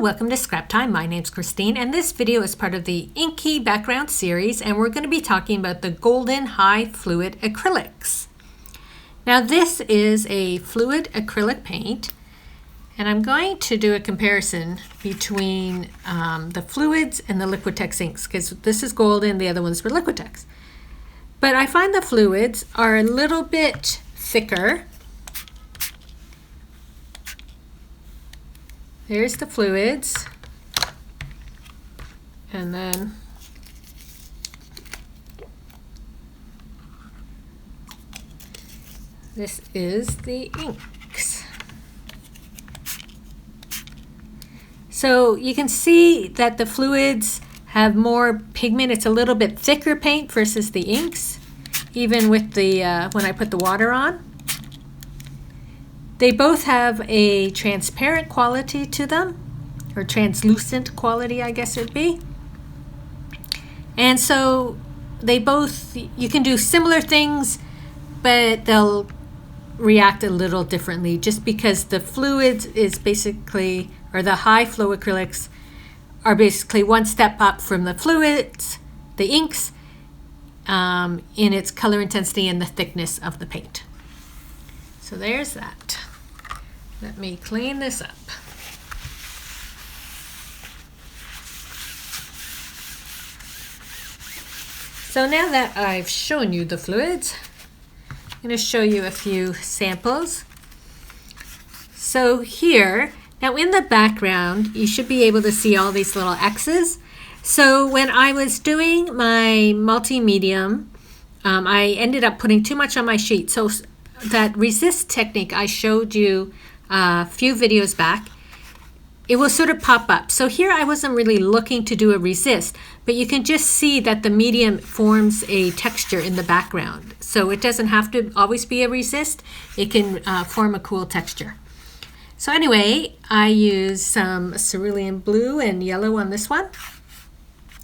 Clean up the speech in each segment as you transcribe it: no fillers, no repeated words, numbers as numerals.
welcome to Scrap Time. My name's Christine, and this video is part of the Inky background series, and we're going to be talking about the golden high fluid acrylics. Now this is a fluid acrylic paint, and I'm going to do a comparison between the fluids and the Liquitex inks, because this is golden, the other ones were Liquitex. But I find the fluids are a little bit thicker. There's the fluids, and then this is the inks. So you can see that the fluids have more pigment. It's a little bit thicker paint versus the inks, even with the when I put the water on. They both have a transparent quality to them, or translucent quality, I guess it would be. And so they both, you can do similar things, but they'll react a little differently just because the fluids is basically, or the high flow acrylics are basically one step up from the fluids, the inks, in its color intensity and the thickness of the paint. So there's that. Let me clean this up. So now that I've shown you the fluids, I'm going to show you a few samples. So here, now in the background, you should be able to see all these little X's. So when I was doing my multi-medium, I ended up putting too much on my sheet. So that resist technique I showed you a few videos back, it will sort of pop up. So here I wasn't really looking to do a resist, but you can just see that the medium forms a texture in the background. So it doesn't have to always be a resist. It can form a cool texture. So anyway, I use some cerulean blue and yellow on this one.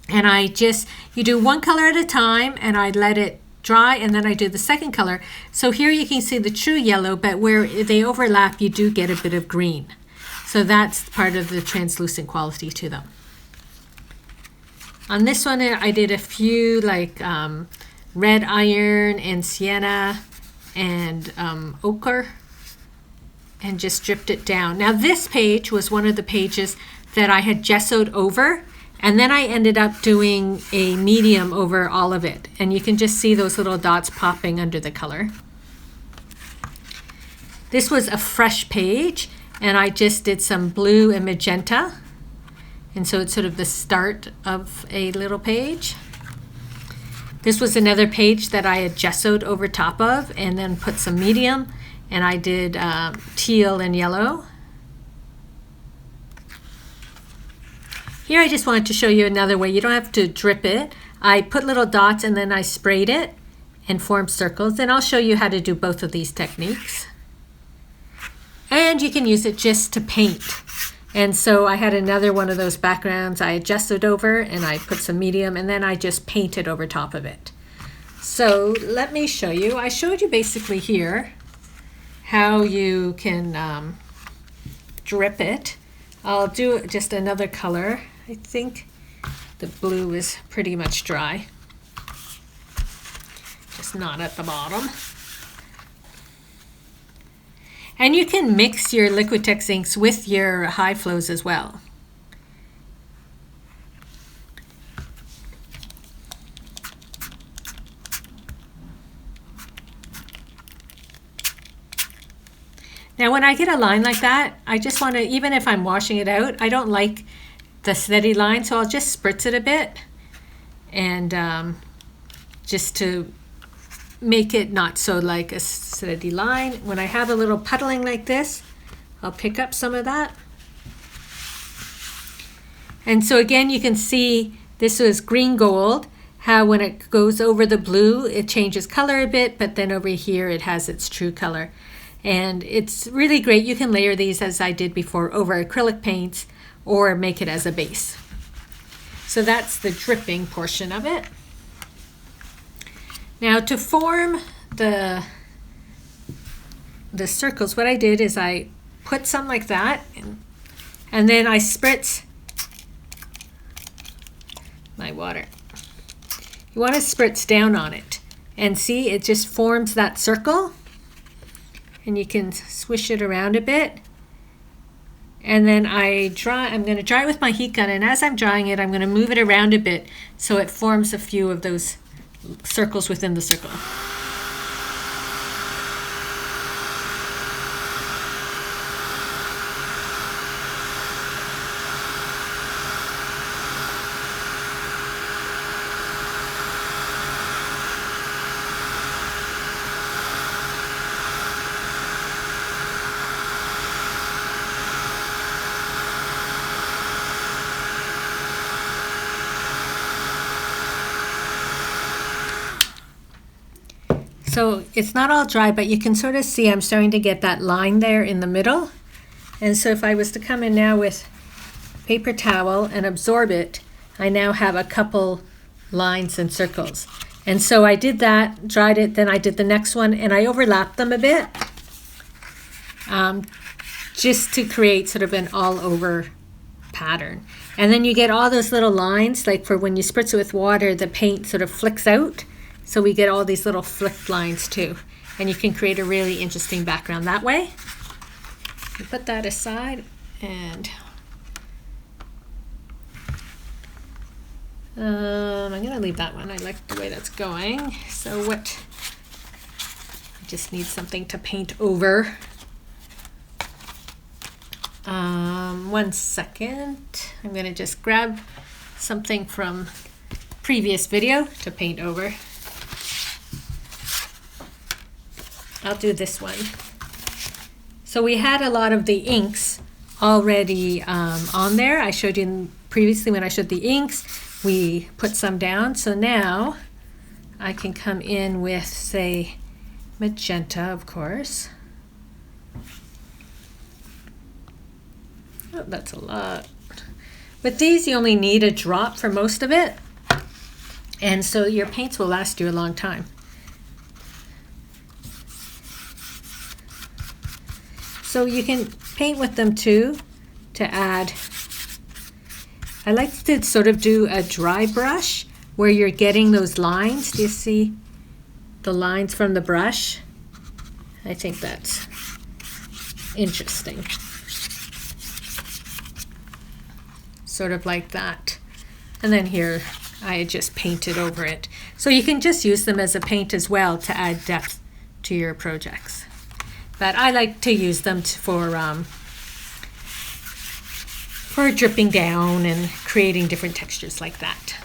And you do one color at a time, and I let it dry, and then I do the second color. So here you can see the true yellow, but where they overlap, you do get a bit of green. So that's part of the translucent quality to them. On this one, I did a few like red iron and sienna and ochre, and just dripped it down. Now this page was one of the pages that I had gessoed over, and then I ended up doing a medium over all of it. And you can just see those little dots popping under the color. This was a fresh page, and I just did some blue and magenta. And so it's sort of the start of a little page. This was another page that I had gessoed over top of and then put some medium, and I did teal and yellow. Here I just wanted to show you another way. You don't have to drip it. I put little dots and then I sprayed it and formed circles. And I'll show you how to do both of these techniques. And you can use it just to paint. And so I had another one of those backgrounds I adjusted over, and I put some medium, and then I just painted over top of it. So let me show you. I showed you basically here how you can drip it. I'll do just another color. I think the blue is pretty much dry, just not at the bottom. And you can mix your Liquitex inks with your high flows as well. Now when I get a line like that, I just want to, even if I'm washing it out, I don't like the steady line, so I'll just spritz it a bit, and just to make it not so like a steady line. When I have a little puddling like this, I'll pick up some of that. And so again, you can see this was green gold, how when it goes over the blue, it changes color a bit, but then over here it has its true color. And it's really great. You can layer these, as I did before, over acrylic paints or make it as a base. So that's the dripping portion of it. Now to form the circles, what I did is I put some like that And then I spritz my water. You want to spritz down on it. And see, it just forms that circle. And you can swish it around a bit. And then I'm going to dry it with my heat gun. And as I'm drying it, I'm going to move it around a bit so it forms a few of those circles within the circle. So it's not all dry, but you can sort of see I'm starting to get that line there in the middle. And so if I was to come in now with paper towel and absorb it, I now have a couple lines and circles. And so I did that, dried it, then I did the next one, and I overlapped them a bit just to create sort of an all over pattern. And then you get all those little lines, like for when you spritz it with water, the paint sort of flicks out. So we get all these little flicked lines too. And you can create a really interesting background that way. You put that aside, and I'm going to leave that one. I like the way that's going. So I just need something to paint over. 1 second. I'm going to just grab something from previous video to paint over. I'll do this one. So we had a lot of the inks already on there. I showed you previously when I showed the inks, we put some down. So now I can come in with, say, magenta, of course. Oh, that's a lot. With these, you only need a drop for most of it. And so your paints will last you a long time. So you can paint with them too to add. I like to sort of do a dry brush where you're getting those lines. Do you see the lines from the brush? I think that's interesting. Sort of like that. And then here I just painted over it. So you can just use them as a paint as well to add depth to your projects. But I like to use them for dripping down and creating different textures like that.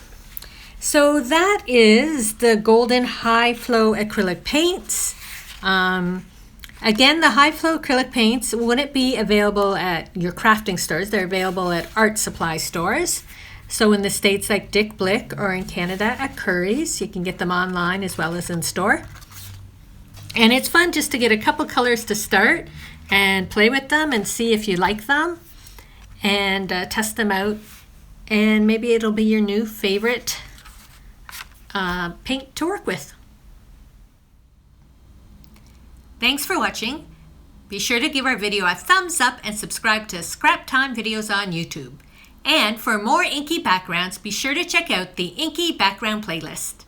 So that is the Golden High Flow acrylic paints. Again, the high flow acrylic paints wouldn't be available at your crafting stores. They're available at art supply stores. So in the States like Dick Blick, or in Canada at Curry's. You can get them online as well as in store. And it's fun just to get a couple colors to start and play with them and see if you like them and test them out. And maybe it'll be your new favorite paint to work with. Thanks for watching. Be sure to give our video a thumbs up and subscribe to Scrap Time videos on YouTube. And for more Inky backgrounds, be sure to check out the Inky background playlist.